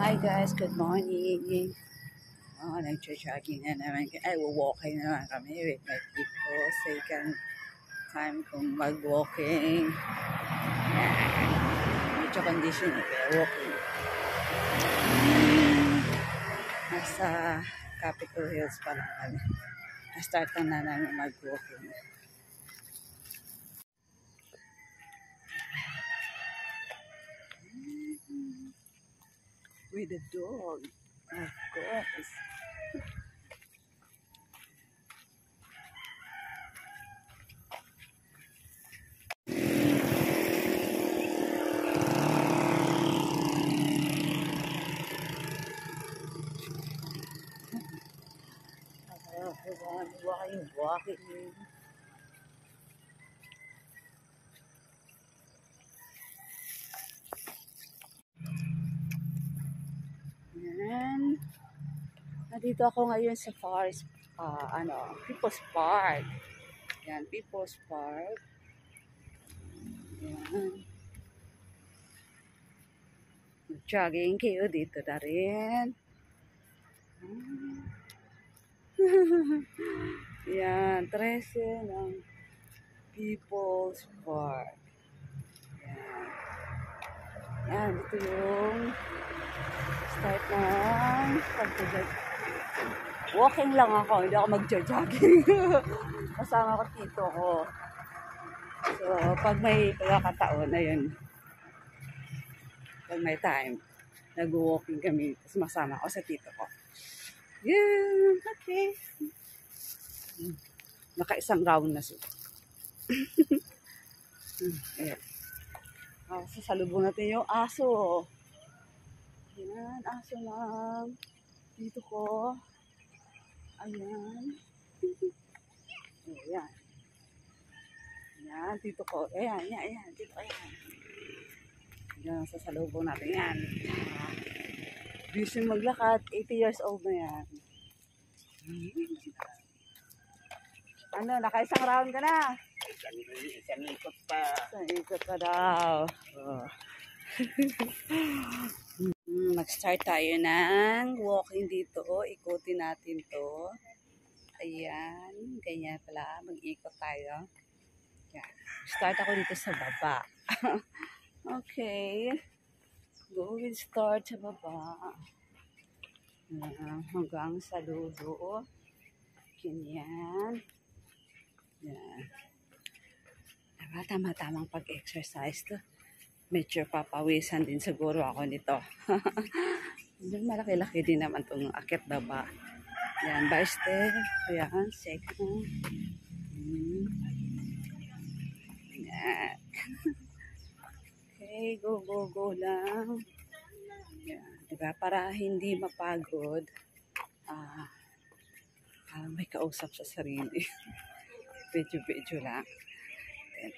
Hi guys, good morning. Nag-jogging na naman. Walking naman kami with my people. Second time kong mag-walking. Medyo condition pero walking. Nasa Capitol Hills pa lang kami. Na-start na namin mag-walking. With the dog, of course. Walking. Yan. Nandito ako ngayon sa Forest, People's Park. Yan, People's Park. Yan. Jogging kayo dito na rin. Yan, 13 ng People's Park. Yan. Yan, ito yung start ng pag-jog. Walking lang ako, hindi ako mag-jogging. Kasama ko tito ko. So, pag may pagkakataon, ayun. Pag may time, nag-walking kami. Tapos masama ako sa tito ko. Yeah, okay. Naka-isang round na siya. Ayan. Sasalubong natin yung aso. Ayan, aso lang. Dito ko. Ayan. Ayan. Ayan, dito ko. Ayan, ayan. Dito, ayan. Ayan, sasalubong natin yan. Busy maglakad. 80 years old na yan. Ano, naka-isang round ka na? Isang ikot pa. Isang ikot pa daw. Oh. Mag-start tayo ng walking dito. Ikutin natin to. Ayan. Ganyan pala. Mag-ikot tayo. Yan. Start ako dito sa baba. Okay. Go with start sa baba. Hanggang sa dulo. Ganyan. Yan. Diba? Tama-tamang pag-exercise to. Medyo papawisan din siguro ako nito. Malaki-laki din naman itong akit baba. Yan, by step. Ayan, second. Yan. Okay, go lang. Yan, diba? Para hindi mapagod. May kausap sa sarili. Video lang. Then,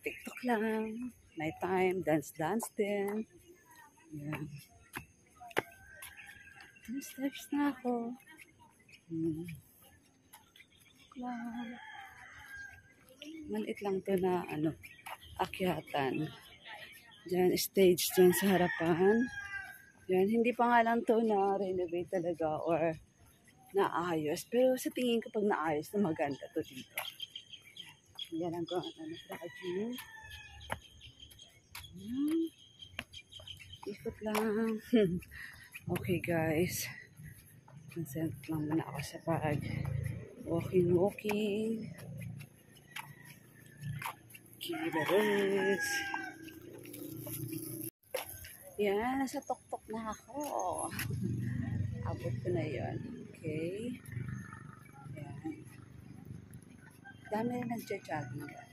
TikTok lang. Night time, dance din. Yan. Steps na ako. Maliit lang to na akyatan. Diyan, stage dyan sa harapan. Yan, hindi pa nga lang to na renovate talaga or naayos. Pero sa tingin ko pag naayos na maganda to dito. Yan ang view. Ikot lang. Okay guys. Consent lang muna ako sa pag walking. Kibaros. Yan, nasa tuktok na ako. Abot ko na yun. Okay. Yan. Dami na nagja-jogging ka.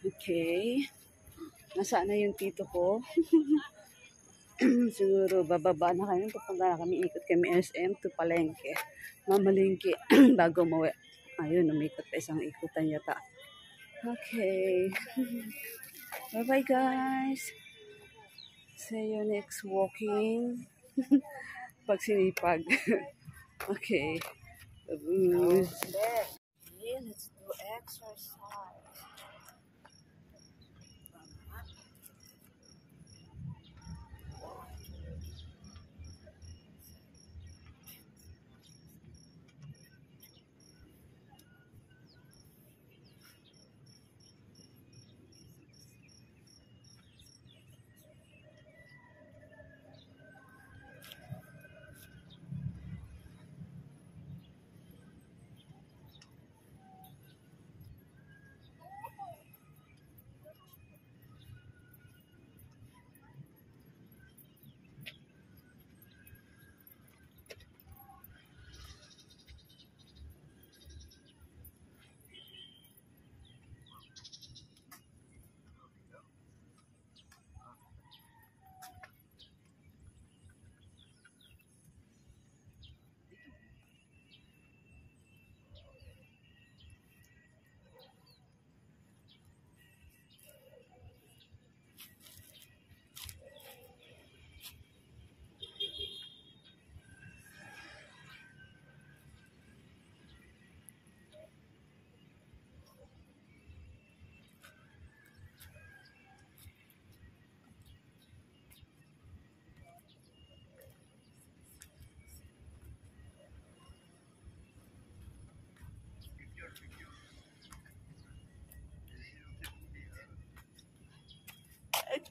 Okay. Nasaan na yung tito ko? Siguro bababa na kami. Pupunta na kami. Ikot kami SM to Palengke. Mamalengke bago umuwi. Ayun, umikot pa isang ikutan yata. Okay. Bye-bye guys. See you next walking. Pag sinipag. Okay. Okay, let's do exercise.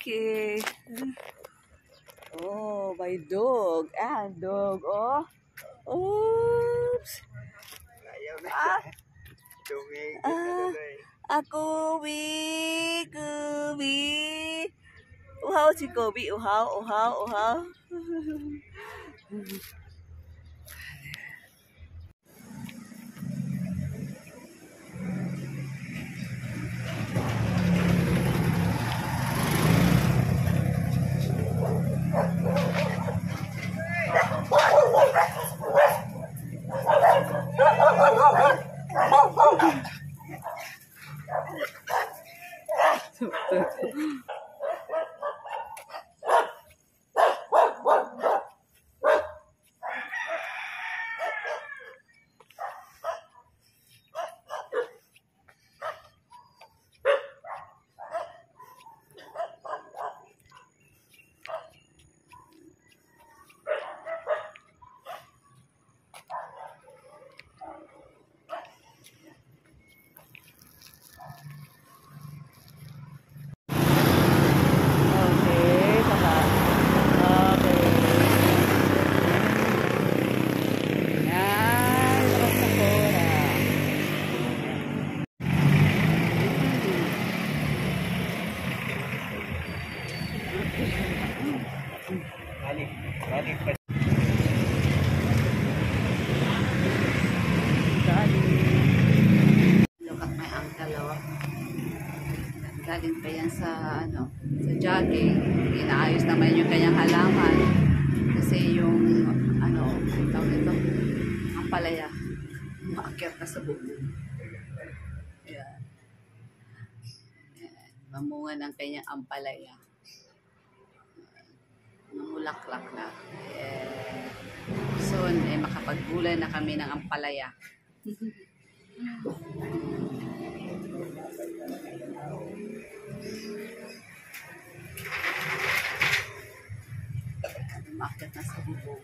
Okay. Oh, my dog. Ah, dog. Oh. Oops. Ayaw na. Ah, Tumigil na ah. tuloy. Kubi. Kubi. Uhaw si Kobe. Uhaw, uhaw, uhaw. Okay, baka. Okay. Yan, labas na Cora. Balik. Balik pa. Look at my uncle, oh. Galing pa yan sa, sa jogging. Inaayos naman yung kanyang halaman. Kasi yung, tawag nito, ang palaya. Maakyat na sa bubong. Ayan. Ayan. Mamunga ng kanyang ampalaya. Namulaklak na. Ayan. Soon, makapagbulan na kami ng ampalaya. Maakyat na sa bubong.